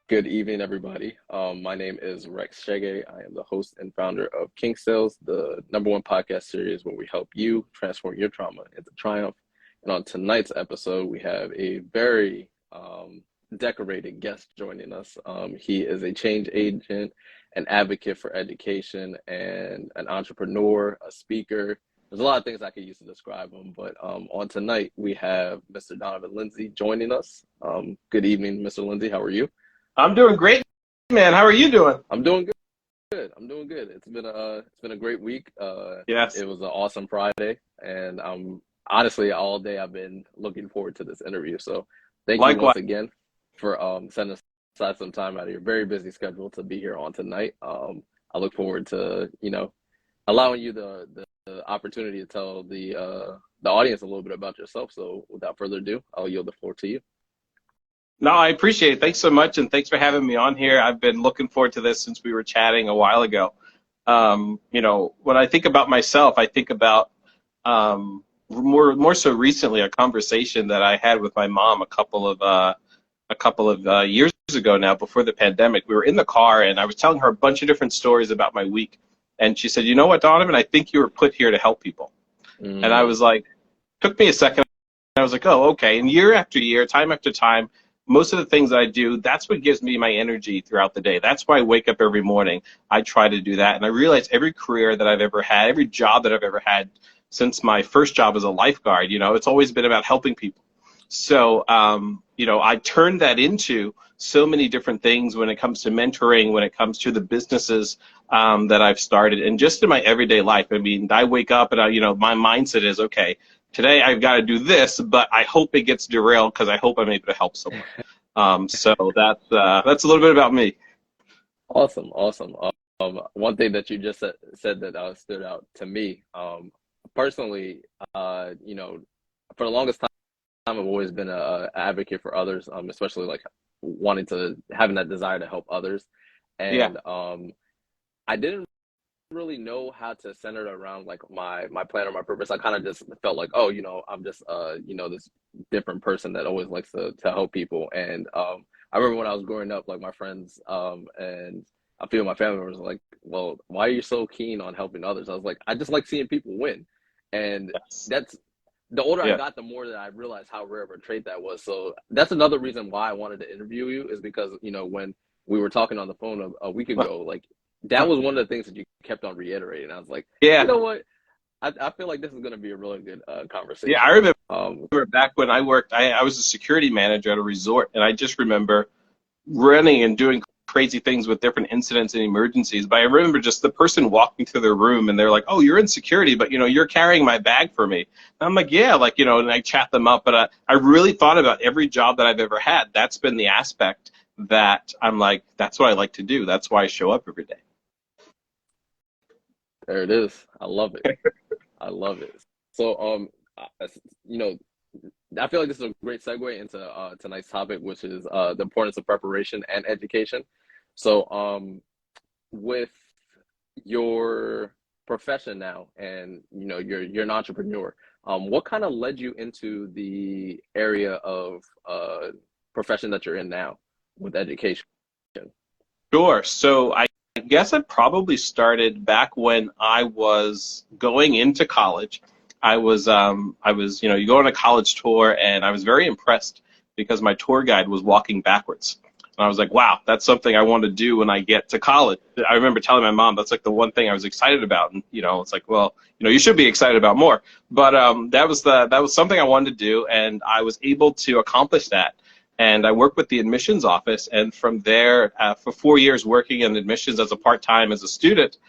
Good evening, everybody. My name is Rex Shege. I am the host and founder of King Sales, the number one podcast series where we help you transform your trauma into triumph. And on tonight's episode, we have a very decorated guest joining us. He is a change agent, an advocate for education, and an entrepreneur, a speaker. There's a lot of things I could use to describe him, but on tonight, we have Mr. Donovin Lindsay joining us. Good evening, Mr. Lindsay. How are you? I'm doing great, man. How are you doing? I'm doing good. I'm doing good. It's been a great week. Yes. It was an awesome Friday, and honestly all day I've been looking forward to this interview. So thank you Likewise. once again for sending aside some time out of your very busy schedule to be here on tonight. I look forward to allowing you the opportunity to tell the audience a little bit about yourself. So without further ado, I'll yield the floor to you. No, I appreciate it. Thanks so much, and thanks for having me on here. I've been looking forward to this since we were chatting a while ago. When I think about myself, I think about more so recently a conversation that I had with my mom a couple of years ago now, before the pandemic. We were in the car, and I was telling her a bunch of different stories about my week, and she said, "You know what, Donovan? I think you were put here to help people." And I was like, took me a second. I was like, oh, okay. And year after year, time after time, most of the things that I do, that's what gives me my energy throughout the day. That's why I wake up every morning. I try to do that. And I realize every career that I've ever had, every job that I've ever had since my first job as a lifeguard, it's always been about helping people. So, I turned that into so many different things when it comes to mentoring, when it comes to the businesses that I've started, and just in my everyday life. I mean, I wake up and my mindset is, okay, today I've got to do this, but I hope it gets derailed because I hope I'm able to help someone. So that's a little bit about me. Awesome, awesome. One thing that you just said that stood out to me, personally, for the longest time, I've always been a advocate for others, especially like having that desire to help others, Yeah. and I didn't really know how to center it around like my plan or my purpose. I kind of just felt like, oh, I'm just this different person that always likes to help people. And I remember when I was growing up, like my friends and a few of my family members were like, well, why are you so keen on helping others? I was like, I just like seeing people win. And Yes. that's the older I Yeah. got, the more that I realized how rare of a trait that was. So that's another reason why I wanted to interview you, is because when we were talking on the phone a week ago, like that was one of the things that you kept on reiterating. I was like, you Yeah. know what? I feel like this is going to be a really good Yeah. I conversation. remember Um, back when I worked, I was a security manager at a resort, and I just remember running and doing crazy things with different incidents and emergencies. But I remember just the person walking through their room, and they're like, "Oh, you're in security, but you're carrying my bag for me." And I'm like, "Yeah," and I chat them up. But I really thought about every job that I've ever had. That's been the aspect that I'm like, that's what I like to do. That's why I show up every day. there it is. I love it. I love it. So, you know, I feel like this is a great segue into tonight's topic, which is the importance of preparation and education. So, with your profession now, and you're an entrepreneur, what kind of led you into the area of profession that you're in now with education? Sure. So I guess I probably started back when I was going into college. You go on a college tour, and I was very impressed because my tour guide was walking backwards. And I was like, wow, that's something I want to do when I get to college. I remember telling my mom that's like the one thing I was excited about. And, it's like, well, you should be excited about more. But that was something I wanted to do, and I was able to accomplish that. And I worked with the admissions office, and from there, for 4 years working in admissions as a part-time as a student,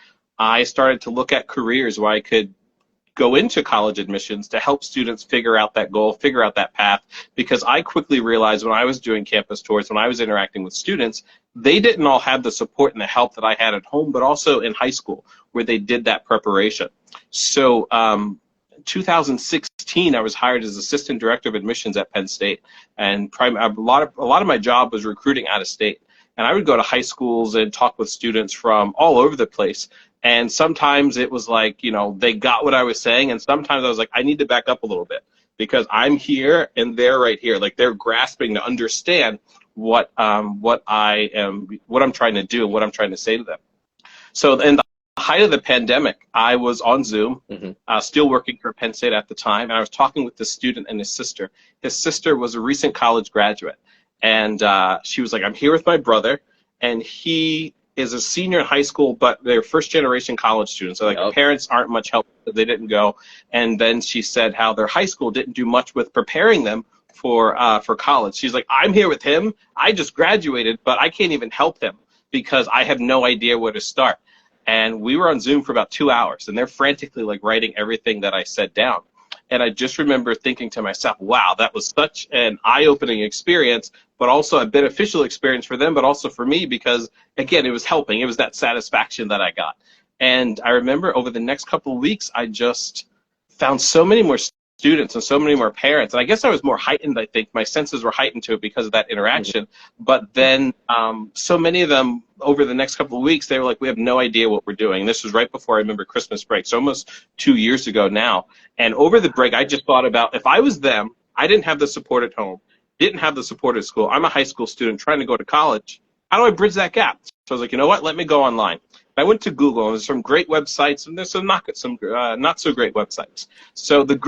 I started to look at careers where I could go into college admissions to help students figure out that goal, figure out that path, because I quickly realized when I was doing campus tours, when I was interacting with students, they didn't all have the support and the help that I had at home, but also in high school where they did that preparation. So 2016, I was hired as assistant director of admissions at Penn State, and a lot of my job was recruiting out of state. And I would go to high schools and talk with students from all over the place. And sometimes it was like, they got what I was saying, and sometimes I was like, I need to back up a little bit because I'm here and they're right here. Like they're grasping to understand what I'm trying to do and what I'm trying to say to them. So in the height of the pandemic, I was on Zoom, still working for Penn State at the time, and I was talking with this student and his sister. His sister was a recent college graduate, and she was like, I'm here with my brother, and he is a senior in high school, but they're first-generation college students. So like their parents aren't much help, they didn't go. And then she said how their high school didn't do much with preparing them for college. She's like, I'm here with him. I just graduated, but I can't even help him because I have no idea where to start. And we were on Zoom for about 2 hours, and they're frantically like writing everything that I said down. And I just remember thinking to myself, wow, that was such an eye-opening experience, but also a beneficial experience for them, but also for me because, again, it was helping. It was that satisfaction that I got. And I remember over the next couple of weeks, I just found so many more students and so many more parents. And I guess I was more heightened, I think. My senses were heightened to it because of that interaction. But then so many of them over the next couple of weeks, they were like, we have no idea what we're doing. And this was right before I remember Christmas break, so almost 2 years ago now. And over the break, I just thought about if I was them, I didn't have the support at home, didn't have the support at school. I'm a high school student trying to go to college. How do I bridge that gap? So I was like, you know what? Let me go online. I went to Google, and there's some great websites, and there's some not so great websites. So the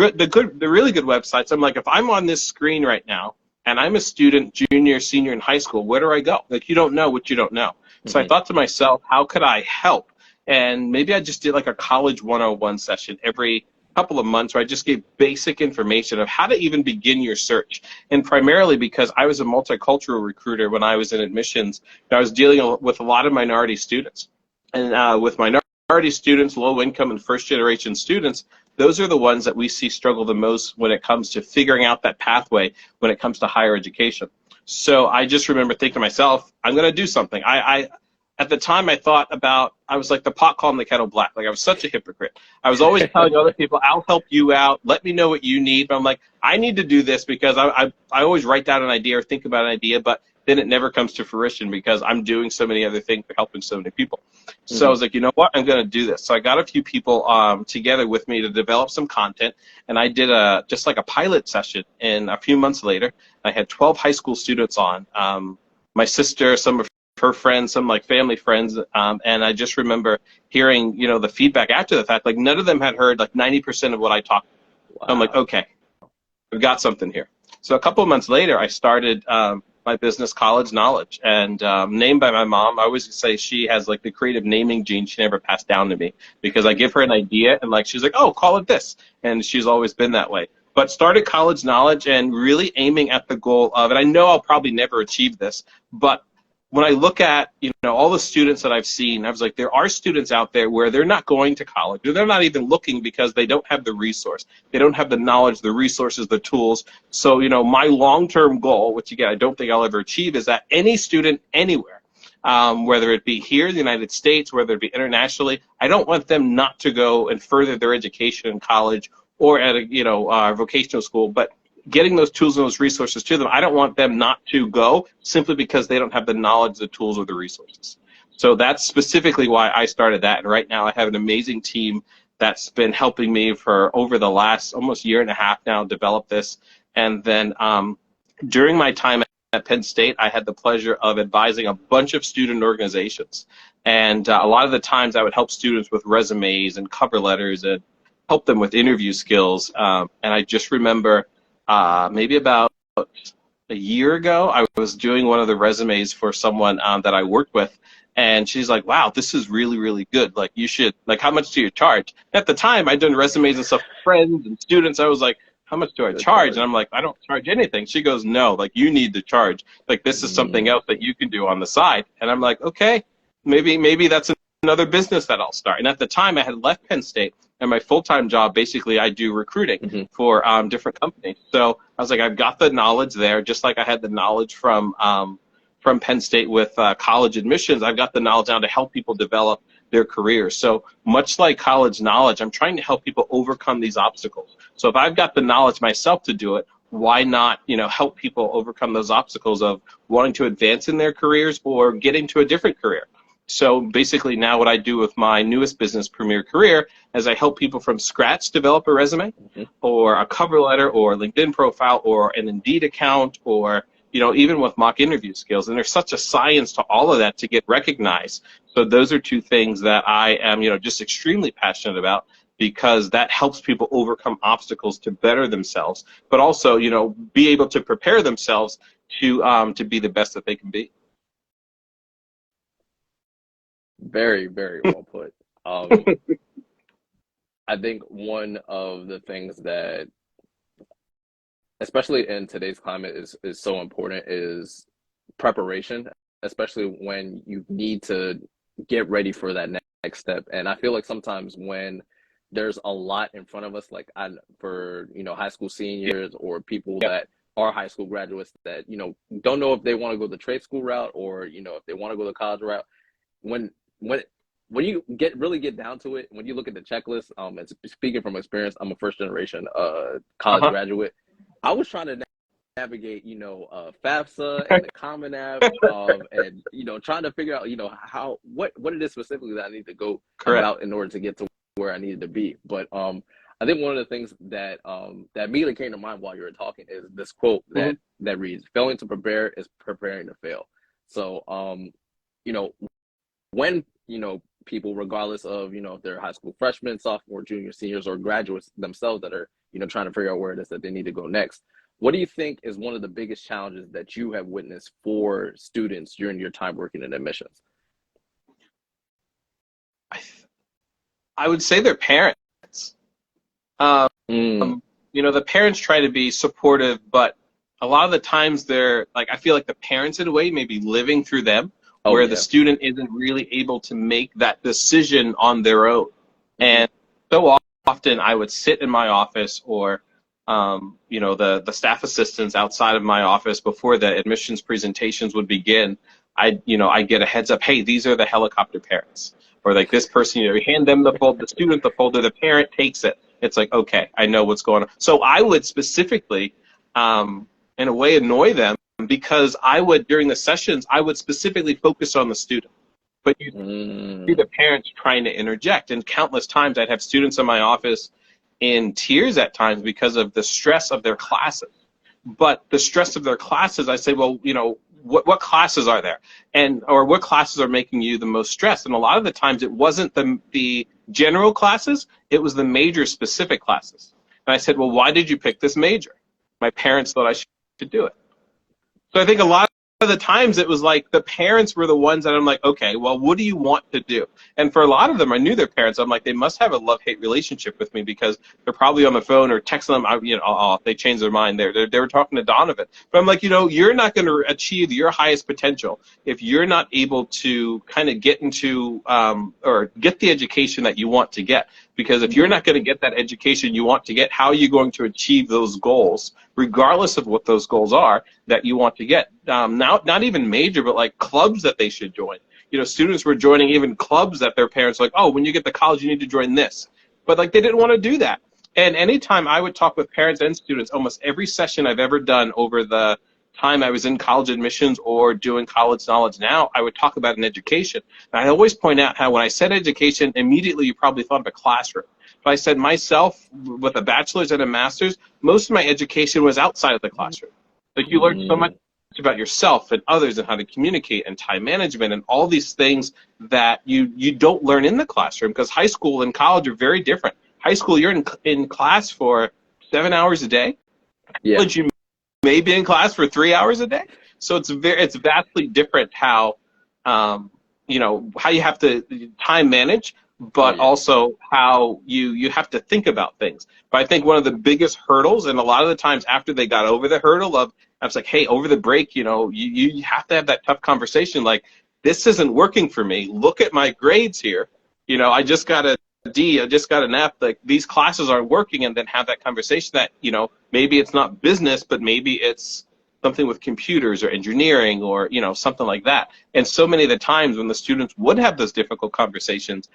really good websites, I'm like, if I'm on this screen right now, and I'm a student, junior, senior in high school, where do I go? Like, you don't know what you don't know. So I thought to myself, how could I help? And maybe I just did like a college 101 session every couple of months where I just gave basic information of how to even begin your search. And primarily because I was a multicultural recruiter when I was in admissions, and I was dealing with a lot of minority students. And with minority students, low income and first generation students, those are the ones that we see struggle the most when it comes to figuring out that pathway when it comes to higher education. So I just remember thinking to myself, I'm going to do something. At the time, I was like the pot calling the kettle black. Like I was such a hypocrite. I was always telling other people, I'll help you out. Let me know what you need. But I'm like, I need to do this because I always write down an idea or think about an idea, but then it never comes to fruition because I'm doing so many other things for helping so many people. So I was like, you know what, I'm going to do this. So I got a few people together with me to develop some content, and I did just like a pilot session. And a few months later, I had 12 high school students on. My sister, some of her friends, some like family friends, and I just remember hearing, the feedback after the fact. Like none of them had heard like 90% of what I talked about. Wow. I'm like, okay, we've got something here. So a couple of months later, I started my business, College Knowledge, and named by my mom. I always say she has like the creative naming gene she never passed down to me because I give her an idea and like she's like, oh, call it this, and she's always been that way. But started College Knowledge and really aiming at the goal of, and I know I'll probably never achieve this, but when I look at, all the students that I've seen, I was like, there are students out there where they're not going to college, or they're not even looking because they don't have the resource. They don't have the knowledge, the resources, the tools. So, my long-term goal, which again, I don't think I'll ever achieve, is that any student anywhere, whether it be here in the United States, whether it be internationally, I don't want them not to go and further their education in college or at a, vocational school, but getting those tools and those resources to them. I don't want them not to go simply because they don't have the knowledge, the tools, or the resources. So that's specifically why I started that. And right now I have an amazing team that's been helping me for over the last almost year and a half now develop this. And then during my time at Penn State, I had the pleasure of advising a bunch of student organizations. And a lot of the times I would help students with resumes and cover letters and help them with interview skills. And I just remember maybe about a year ago, I was doing one of the resumes for someone that I worked with, and she's like, wow, this is really, really good. Like, you should, like, how much do you charge? At the time, I'd done resumes and stuff for friends and students. I was like, how much do I charge? And I'm like, I don't charge anything. She goes, no, like, you need to charge. Like, this is something else that you can do on the side. And I'm like, okay, maybe that's another business that I'll start. And at the time, I had left Penn State. And my full-time job, basically, I do recruiting for different companies. So I was like, I've got the knowledge there, just like I had the knowledge from Penn State with college admissions. I've got the knowledge now to help people develop their careers. So much like College Knowledge, I'm trying to help people overcome these obstacles. So if I've got the knowledge myself to do it, why not, help people overcome those obstacles of wanting to advance in their careers or getting to a different career? So basically now what I do with my newest business, Premier Career, is I help people from scratch develop a resume or a cover letter or LinkedIn profile or an Indeed account or even with mock interview skills. And there's such a science to all of that to get recognized. So those are two things that I am, just extremely passionate about, because that helps people overcome obstacles to better themselves, but also, be able to prepare themselves to be the best that they can be. Very, very well put. I think one of the things that, especially in today's climate, is so important is preparation, especially when you need to get ready for that next step. And I feel like sometimes when there's a lot in front of us, like for high school seniors or people Yep. that are high school graduates that don't know if they want to go the trade school route or if they want to go the college route. When you really get down to it, when you look at the checklist, and speaking from experience, I'm a first generation college graduate. I was trying to navigate, FAFSA and the Common App, and trying to figure out, what it is specifically that I need to go about in order to get to where I needed to be. But I think one of the things that that immediately came to mind while you were talking is this quote that reads, "Failing to prepare is preparing to fail." So when people, regardless of if they're high school freshmen, sophomore, junior, seniors, or graduates themselves that are trying to figure out where it is that they need to go next, what do you think is one of the biggest challenges that you have witnessed for students during your time working in admissions? I would say their parents. The parents try to be supportive, but a lot of the times they're like, I feel like the parents in a way may be living through them, where the student isn't really able to make that decision on their own. And so often I would sit in my office, or the staff assistants outside of my office before the admissions presentations would begin. I'd get a heads up, hey, these are the helicopter parents, or like this person, you hand them the student the folder, the parent takes it. It's like, okay, I know what's going on. So I would specifically, in a way, annoy them, because during the sessions, I would specifically focus on the student. But you see the parents trying to interject, and countless times I'd have students in my office in tears at times because of the stress of their classes. But the stress of their classes, I say, well, what classes are there, or what classes are making you the most stressed? And a lot of the times it wasn't the general classes, it was the major specific classes. And I said, well, why did you pick this major? My parents thought I should do it. So I think a lot of the times it was like the parents were the ones that I'm like, okay, well, what do you want to do? And for a lot of them, I knew their parents. I'm like, they must have a love-hate relationship with me, because they're probably on the phone or texting them. They changed their mind. They were talking to Donovan. But I'm like, you're not going to achieve your highest potential if you're not able to kind of get into or get the education that you want to get. Because if you're not going to get that education you want to get, how are you going to achieve those goals, regardless of what those goals are that you want to get? Not even major, but like clubs that they should join. Students were joining even clubs that their parents were like, oh, when you get to college, you need to join this. But like they didn't want to do that. And anytime I would talk with parents and students, almost every session I've ever done over the time I was in college admissions or doing College Knowledge Now, I would talk about an education. And I always point out how when I said education, immediately you probably thought of a classroom. But I said myself, with a bachelor's and a master's, most of my education was outside of the classroom. Like you learned so much about yourself and others and how to communicate and time management and all these things that you don't learn in the classroom, because high school and college are very different. High school, you're in class for 7 hours a day. College, you may be in class for 3 hours a day. So it's vastly different how how you have to time manage, but also how you have to think about things. But I think one of the biggest hurdles, and a lot of the times after they got over the hurdle of, I was like, hey, over the break, you have to have that tough conversation. Like, this isn't working for me. Look at my grades here. I just got a D, I just got an F. Like, these classes aren't working. And then have that conversation that, maybe it's not business, but maybe it's something with computers or engineering or, something like that. And so many of the times when the students would have those difficult conversations,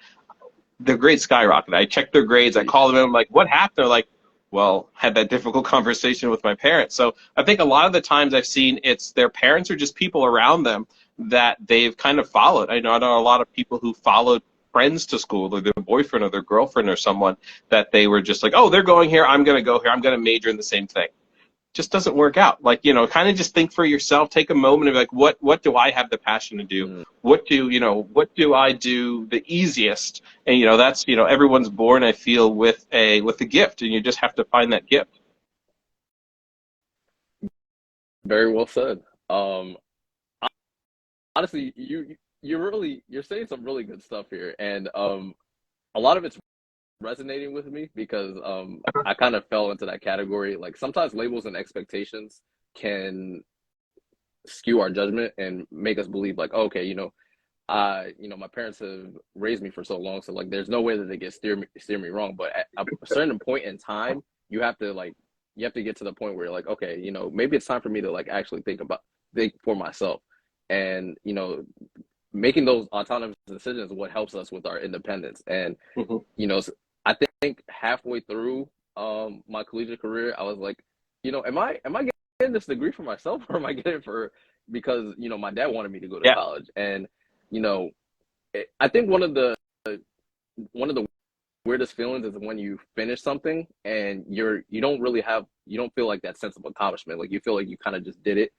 their grades skyrocketed. I checked their grades. I called them and I'm like, what happened? They're like, well, had that difficult conversation with my parents. So I think a lot of the times I've seen it's their parents or just people around them that they've kind of followed. I know a lot of people who followed friends to school, or their boyfriend or their girlfriend or someone, that they were just like, oh, they're going here, I'm going to go here, I'm going to major in the same thing. just doesn't work out. Like, you know, kind of just think for yourself, take a moment and be like, what do I have the passion to do? Mm. What do I do the easiest? And, you know, that's, you know, everyone's born, I feel, with a gift, and you just have to find that gift. Very well said. Honestly, you're saying some really good stuff here, and a lot of it's resonating with me because I kind of fell into that category. Like sometimes labels and expectations can skew our judgment and make us believe like, okay, my parents have raised me for so long, so like there's no way that they can steer me wrong. But at a certain point in time, you have to get to the point where you're like, okay, maybe it's time for me to like actually think for myself. And making those autonomous decisions is what helps us with our independence. And Mm-hmm. I think halfway through my collegiate career, I was like, am I getting this degree for myself, or am I getting it because my dad wanted me to go to Yeah. college? And I think one of the weirdest feelings is when you finish something and you don't feel like that sense of accomplishment. Like you feel like you kind of just did it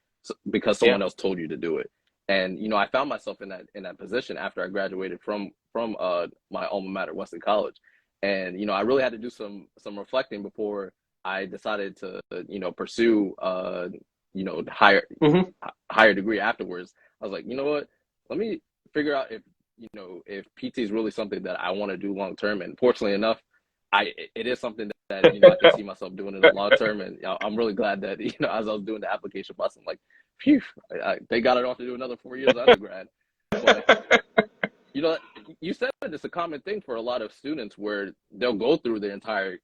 because Yeah. someone else told you to do it. And I found myself in that position after I graduated from my alma mater, Weston College. And I really had to do some reflecting before I decided to pursue higher Mm-hmm. higher degree afterwards. I was like, you know what? Let me figure out if PT is really something that I want to do long term. And fortunately enough, it is something that I can see myself doing in the long term. And I'm really glad that as I was doing the application process, I'm like, phew, they got it off to do another 4 years of undergrad. But you said it's a common thing for a lot of students where they'll go through their entire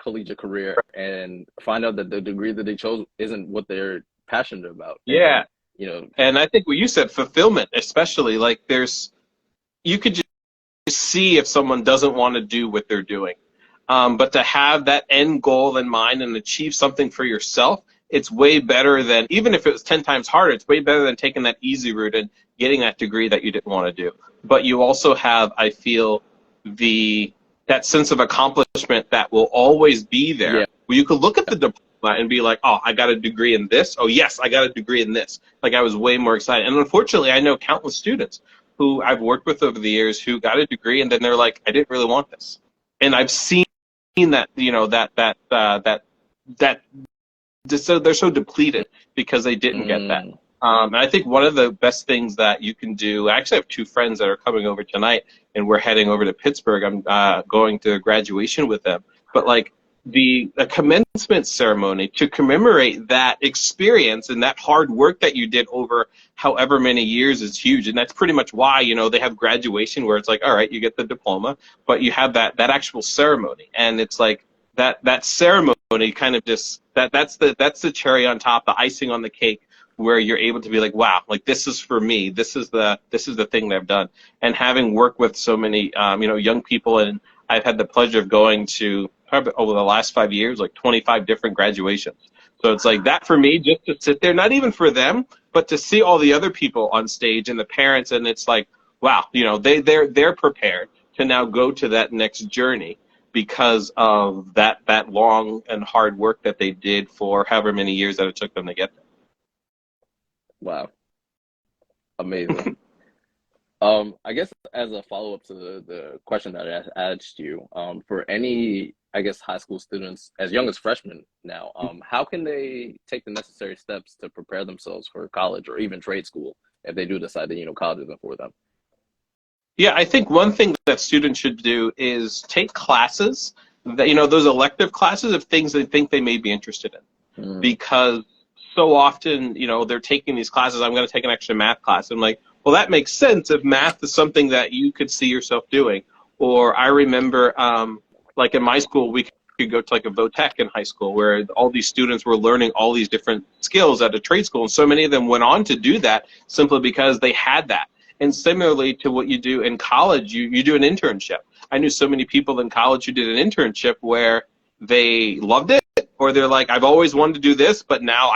collegiate career and find out that the degree that they chose isn't what they're passionate about. Yeah. And And I think what you said, fulfillment, especially, like you could just see if someone doesn't want to do what they're doing. But to have that end goal in mind and achieve something for yourself, it's way better than, even if it was 10 times harder, it's way better than taking that easy route and getting that degree that you didn't want to do. But you also have, I feel, that sense of accomplishment that will always be there. Yeah. Where you could look at the diploma and be like, oh, I got a degree in this. Oh, yes, I got a degree in this. Like, I was way more excited. And unfortunately, I know countless students who I've worked with over the years who got a degree and then they're like, I didn't really want this. And I've seen that, so they're so depleted because they didn't get that. And I think one of the best things that you can do, I actually have two friends that are coming over tonight, and we're heading over to Pittsburgh. I'm going to graduation with them. But like the commencement ceremony to commemorate that experience and that hard work that you did over however many years is huge. And that's pretty much why, they have graduation where it's like, all right, you get the diploma, but you have that actual ceremony. And it's like that ceremony kind of just, that's the cherry on top, the icing on the cake, where you're able to be like, wow, like this is for me. This is the thing that I've done. And having worked with so many, young people, and I've had the pleasure of going to probably over the last 5 years, like 25 different graduations. So it's like that for me, just to sit there, not even for them, but to see all the other people on stage and the parents, and it's like, wow, they're prepared to now go to that next journey because of that long and hard work that they did for however many years that it took them to get there. Wow. Amazing. I guess as a follow-up to the question that I asked you, for any, I guess, high school students as young as freshmen now, how can they take the necessary steps to prepare themselves for college or even trade school if they do decide that, college isn't for them? Yeah, I think one thing that students should do is take classes that, those elective classes of things they think they may be interested in. Because so often, they're taking these classes. I'm going to take an extra math class. I'm like, well, that makes sense if math is something that you could see yourself doing. Or I remember, like in my school, we could go to like a VOTEC in high school where all these students were learning all these different skills at a trade school. And so many of them went on to do that simply because they had that. And similarly to what you do in college, you do an internship. I knew so many people in college who did an internship where they loved it, or they're like, I've always wanted to do this, but now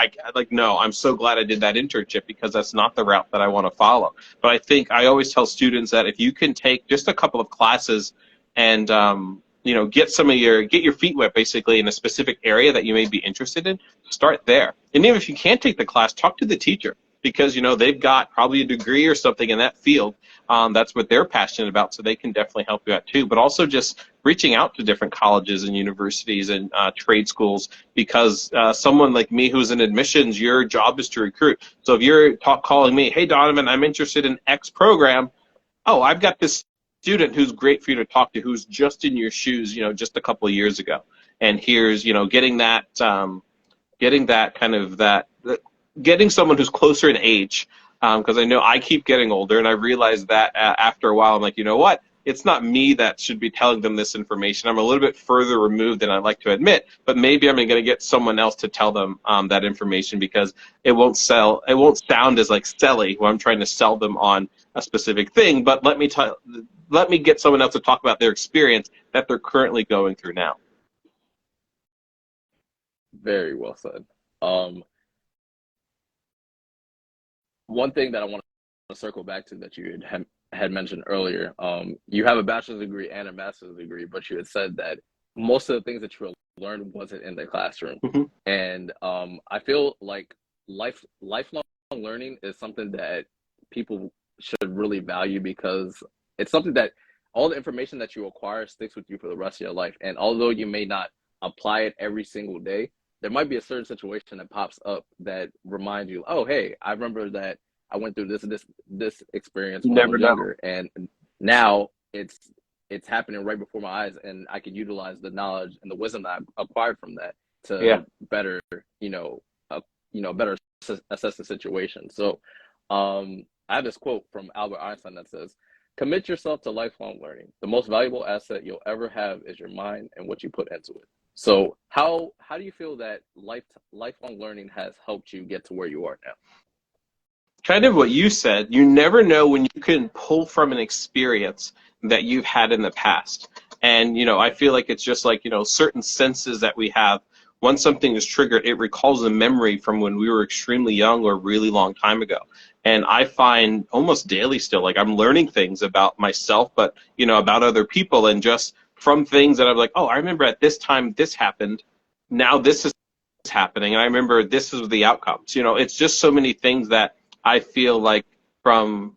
no, I'm so glad I did that internship because that's not the route that I want to follow. But I always tell students that if you can take just a couple of classes and, get your feet wet basically in a specific area that you may be interested in. Start there. And even if you can't take the class, talk to the teacher, because they've got probably a degree or something in that field. That's what they're passionate about, so they can definitely help you out too. But also just reaching out to different colleges and universities and trade schools, because someone like me who's in admissions, your job is to recruit. So if you're calling me, hey Donovan, I'm interested in X program. Oh, I've got this student who's great for you to talk to, who's just in your shoes, just a couple of years ago. And here's, getting someone who's closer in age, because I know I keep getting older, and I realized that after a while, I'm like, you know what? It's not me that should be telling them this information. I'm a little bit further removed than I'd like to admit, but maybe I'm going to get someone else to tell them that information, because it won't sound as like selly when I'm trying to sell them on a specific thing. But let me get someone else to talk about their experience that they're currently going through now. Very well said. One thing that I want to circle back to that you had mentioned earlier, you have a bachelor's degree and a master's degree, but you had said that most of the things that you learned wasn't in the classroom. Mm-hmm. And I feel like lifelong learning is something that people should really value, because it's something that all the information that you acquire sticks with you for the rest of your life. And although you may not apply it every single day, there might be a certain situation that pops up that reminds you, oh, hey, I remember that I went through this experience when I was younger, and now it's happening right before my eyes, and I can utilize the knowledge and the wisdom that I acquired from that to better, better assess the situation. So, I have this quote from Albert Einstein that says, "Commit yourself to lifelong learning. The most valuable asset you'll ever have is your mind and what you put into it." So how do you feel that lifelong learning has helped you get to where you are now? Kind of what you said. You never know when you can pull from an experience that you've had in the past. And, I feel like it's just like, certain senses that we have. Once something is triggered, it recalls a memory from when we were extremely young or a really long time ago. And I find almost daily still, like I'm learning things about myself, but, about other people, and just from things that I'm like, oh, I remember at this time this happened. Now this is happening. And I remember this is the outcomes. It's just so many things that I feel like from,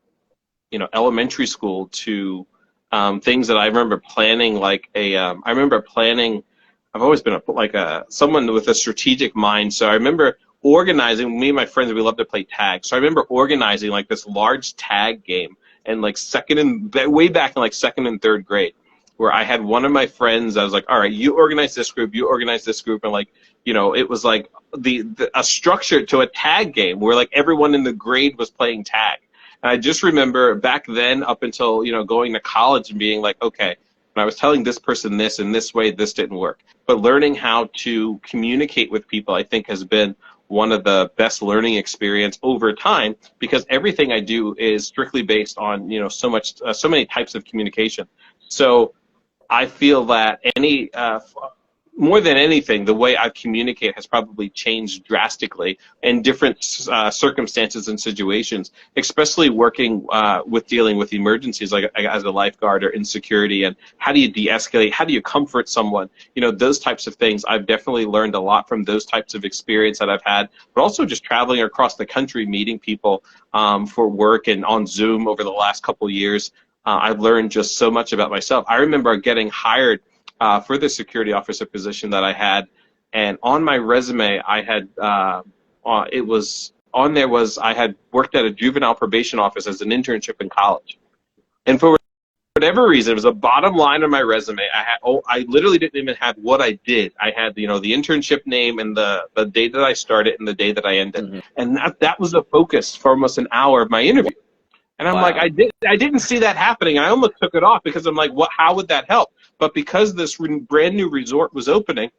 elementary school to things that I remember planning, I've always been someone with a strategic mind. So I remember organizing, me and my friends, we love to play tag. So I remember organizing like this large tag game, and like way back in like second and third grade, where I had one of my friends, I was like, all right, you organize this group, you organize this group, and like, it was like a structure to a tag game where like everyone in the grade was playing tag. And I just remember back then up until, going to college and being like, okay, when I was telling this person this in this way, this didn't work. But learning how to communicate with people, I think, has been one of the best learning experience over time, because everything I do is strictly based on, so many types of communication. So I feel that more than anything, the way I communicate has probably changed drastically in different circumstances and situations, especially working with dealing with emergencies, like as a lifeguard or in security, and how do you de-escalate, how do you comfort someone, those types of things. I've definitely learned a lot from those types of experience that I've had, but also just traveling across the country, meeting people for work and on Zoom over the last couple of years. I've learned just so much about myself. I remember getting hired for the security officer position that I had, and on my resume, I had I had worked at a juvenile probation office as an internship in college, and for whatever reason, it was a bottom line on my resume. I literally didn't even have what I did. I had the internship name and the day that I started and the day that I ended, Mm-hmm. and that was the focus for almost an hour of my interview. And I'm like, I didn't see that happening. I almost took it off because I'm like, how would that help? But because this brand new resort was opening,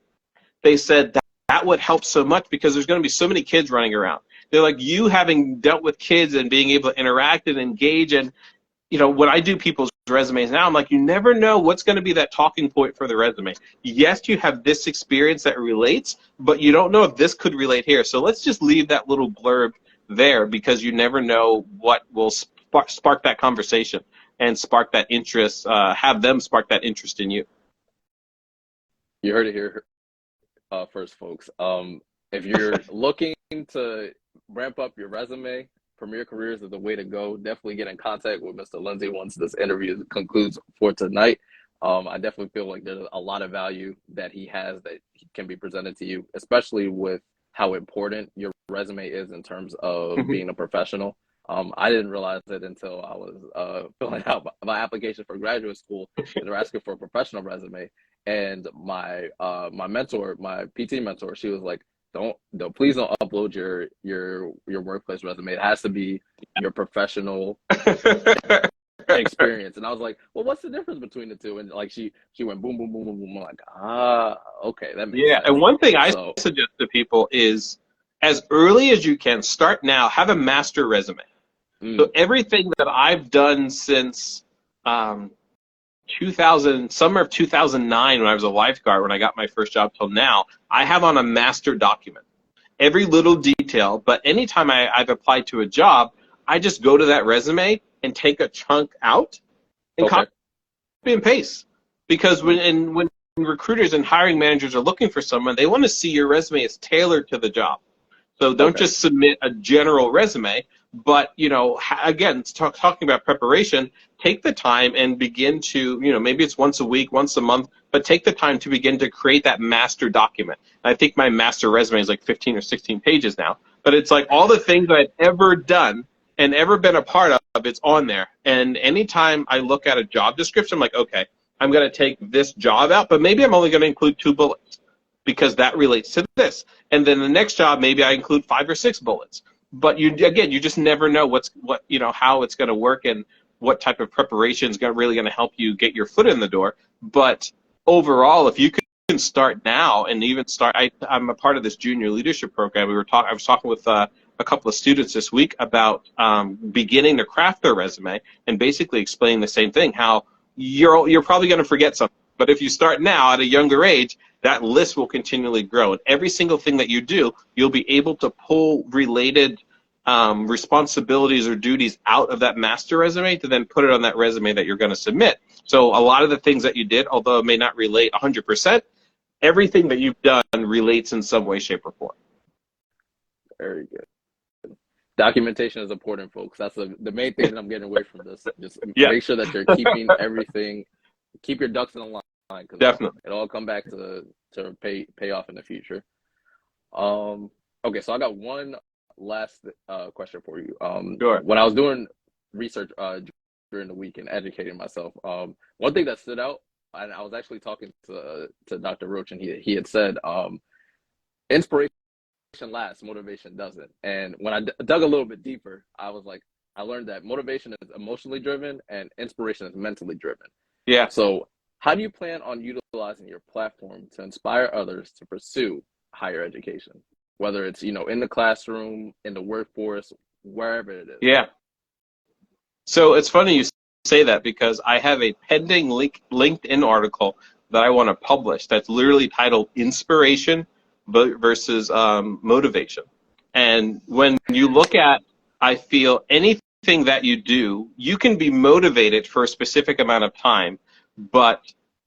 they said that would help so much, because there's going to be so many kids running around. They're like, you having dealt with kids and being able to interact and engage, and when I do people's resumes now, I'm like, you never know what's going to be that talking point for the resume. Yes, you have this experience that relates, but you don't know if this could relate here. So let's just leave that little blurb there, because you never know what will spark that conversation and spark that interest, have them spark that interest in you. You heard it here first, folks. If you're looking to ramp up your resume, Premier Careers is the way to go. Definitely get in contact with Mr. Lindsay once this interview concludes for tonight. I definitely feel like there's a lot of value that he has that can be presented to you, especially with how important your resume is in terms of being a professional. I didn't realize it until I was filling out my application for graduate school, and they're asking for a professional resume. And my mentor, my PT mentor, she was like, please don't upload your workplace resume. It has to be your professional experience. And I was like, well, what's the difference between the two? And like she went boom, boom, boom, boom, boom. I'm like, okay, that makes sense. And one thing I suggest to people is, as early as you can, start now, have a master resume. So everything that I've done since 2000, summer of 2009, when I was a lifeguard, when I got my first job till now, I have on a master document. Every little detail, but anytime I've applied to a job, I just go to that resume and take a chunk out and copy and paste. Because when recruiters and hiring managers are looking for someone, they want to see your resume is tailored to the job. So don't just submit a general resume, but, you know, again, talking about preparation, take the time and begin to, you know, maybe it's once a week, once a month, but take the time to begin to create that master document. I think my master resume is like 15 or 16 pages now, but it's like all the things I've ever done and ever been a part of, it's on there. And anytime I look at a job description, I'm like, okay, I'm going to take this job out, but maybe I'm only going to include 2 bullets because that relates to this. And then the next job, maybe I include 5 or 6 bullets. But you just never know how it's going to work and what type of preparation is really going to help you get your foot in the door. But overall, if you can start now and even start, I'm a part of this junior leadership program. I was talking with a couple of students this week about beginning to craft their resume and basically explaining the same thing, how you're probably going to forget something. But if you start now at a younger age, that list will continually grow. And every single thing that you do, you'll be able to pull related responsibilities or duties out of that master resume to then put it on that resume that you're going to submit. So a lot of the things that you did, although it may not relate 100%, everything that you've done relates in some way, shape, or form. Very good. Documentation is important, folks. That's the main thing that I'm getting away from this. Just make sure that you're keeping everything, keep your ducks in a line. Definitely. It'll all come back to pay off in the future. Okay, so I got one last question for you. Sure. When I was doing research during the week and educating myself, one thing that stood out, and I was actually talking to Dr. Roach, and he had said, inspiration lasts, motivation doesn't. And when I dug a little bit deeper, I learned that motivation is emotionally driven and inspiration is mentally driven. Yeah. So how do you plan on utilizing your platform to inspire others to pursue higher education, whether it's, in the classroom, in the workforce, wherever it is? Yeah. So it's funny you say that because I have a pending LinkedIn article that I want to publish that's literally titled Inspiration versus Motivation. And when you look at, I feel anything that you do, you can be motivated for a specific amount of time, but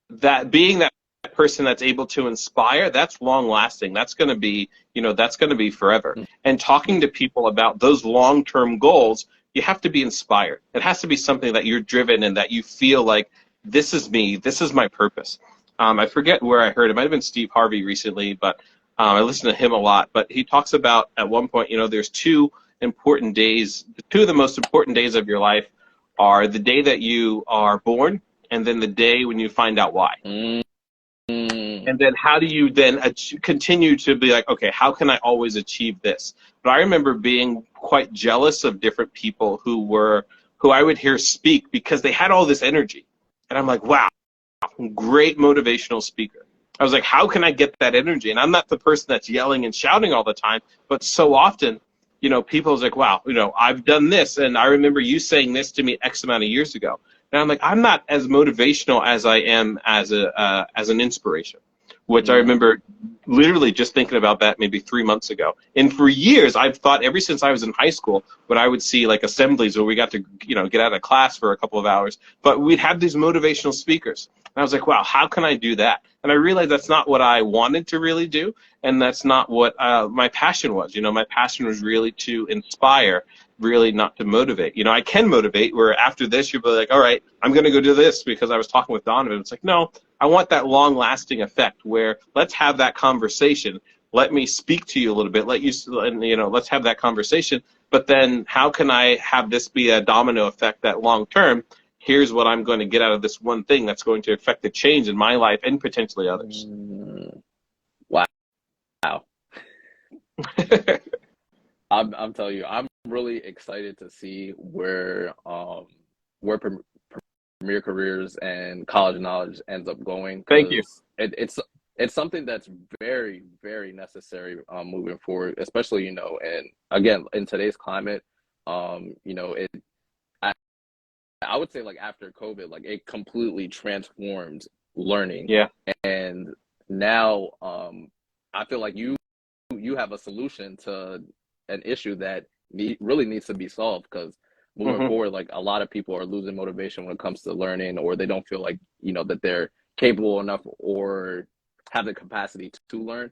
that being that person that's able to inspire, that's long lasting. That's going to be, that's going to be forever. And talking to people about those long-term goals, you have to be inspired. It has to be something that you're driven and that you feel like, this is me, this is my purpose. I forget where I heard it. Might have been Steve Harvey recently, but I listen to him a lot. But he talks about at one point, there's 2 important days. 2 of the most important days of your life are the day that you are born and then the day when you find out why. And then how do you then continue to be like, okay, how can I always achieve this? But I remember being quite jealous of different people who I would hear speak because they had all this energy. And I'm like, wow, great motivational speaker. I was like, how can I get that energy? And I'm not the person that's yelling and shouting all the time, but so often, people's like, wow, I've done this, and I remember you saying this to me X amount of years ago. And I'm like, I'm not as motivational as I am as an inspiration, which I remember literally just thinking about that maybe 3 months ago. And for years, I've thought ever since I was in high school, when I would see like assemblies where we got to, get out of class for a couple of hours, but we'd have these motivational speakers. And I was like, wow, how can I do that? And I realized that's not what I wanted to really do. And that's not what my passion was. My passion was really to inspire, really not to motivate. I can motivate where after this, you'll be like, all right, I'm going to go do this because I was talking with Donovan. It's like, no, I want that long-lasting effect where let's have that conversation. Let me speak to you a little bit. Let's have that conversation. But then how can I have this be a domino effect that long-term? Here's what I'm going to get out of this one thing that's going to affect the change in my life and potentially others. Wow. I'm telling you, I'm really excited to see where Premier Careers and College Knowledge ends up going. Thank you. It's something that's very, very necessary moving forward, especially, and again, in today's climate, it I would say like after COVID, like it completely transformed learning. Yeah. And now I feel like you have a solution to an issue that really needs to be solved, because moving forward, like a lot of people are losing motivation when it comes to learning, or they don't feel like, that they're capable enough or have the capacity to learn.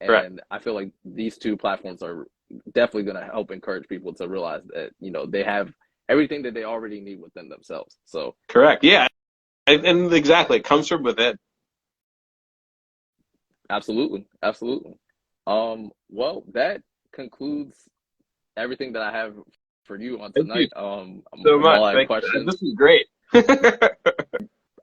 And Correct. I feel like these two platforms are definitely going to help encourage people to realize that, they have everything that they already need within themselves. So correct. Yeah. And exactly, it comes from within. absolutely. Well, that concludes everything that I have for you on Thank you tonight. so From much. all I have Thank you. questions. This is great.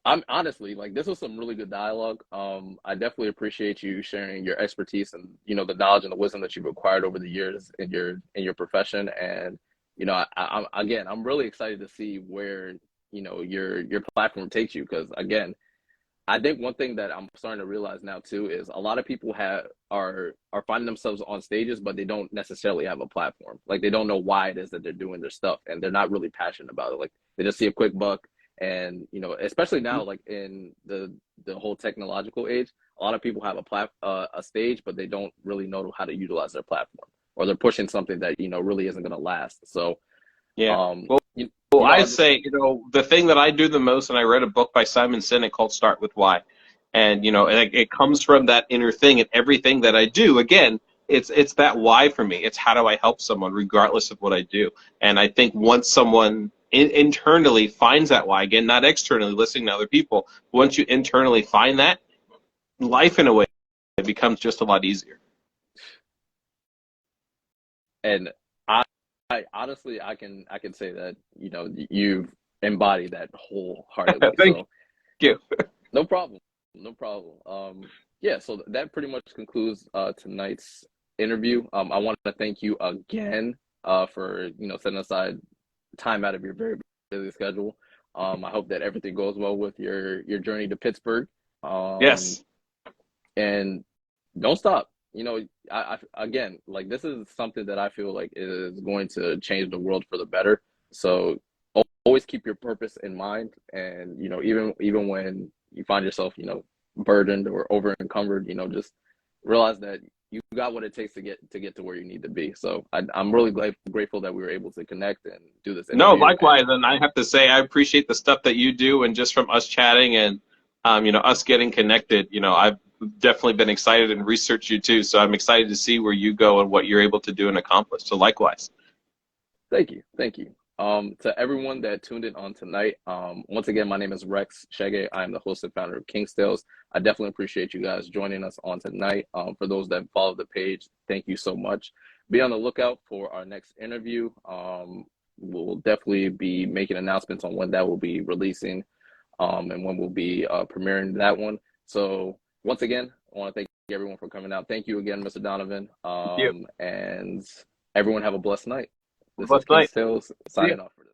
I'm honestly, like, this was some really good dialogue. I definitely appreciate you sharing your expertise and, the knowledge and the wisdom that you've acquired over the years in your profession. And, I'm really excited to see where, your platform takes you. Because again, I think one thing that I'm starting to realize now too is a lot of people are finding themselves on stages, but they don't necessarily have a platform. Like, they don't know why it is that they're doing their stuff, and they're not really passionate about it. Like, they just see a quick buck, and especially now, like in the whole technological age, a lot of people have a stage, but they don't really know how to utilize their platform, or they're pushing something that really isn't going to last. So, Yeah. um, Well, you, Well, you know, I I'll just say, the thing that I do the most, and I read a book by Simon Sinek called Start With Why. And, it comes from that inner thing, and everything that I do, again, it's that why for me. It's how do I help someone regardless of what I do. And I think once someone internally finds that why, again, not externally listening to other people, once you internally find that, life in a way, it becomes just a lot easier. and I, I honestly, I can say that you've embodied that wholeheartedly. Thank So you. no problem, no problem. Yeah. So that pretty much concludes tonight's interview. I want to thank you again for setting aside time out of your very busy schedule. I hope that everything goes well with your journey to Pittsburgh. Um, Yes. and don't stop. Again, like, this is something that I feel like is going to change the world for the better. So always keep your purpose in mind, and even when you find yourself burdened or over encumbered, just realize that you got what it takes to get to where you need to be. So I'm really grateful that we were able to connect and do this No, interview. likewise, and I have to say I appreciate the stuff that you do, and just from us chatting and us getting connected, I've definitely been excited and researched you too. So I'm excited to see where you go and what you're able to do and accomplish. So likewise. Thank you. To everyone that tuned in on tonight, once again, my name is Rex Shege. I am the host and founder of Kingstales. I definitely appreciate you guys joining us on tonight. For those that follow the page, thank you so much. Be on the lookout for our next interview. We'll definitely be making announcements on when that will be releasing, and when we'll be premiering that one. So once again, I want to thank everyone for coming out. Thank you again, Mr. Donovan. Thank you. And everyone have a blessed night. This is Blessed King night. Stills See you. signing off for this.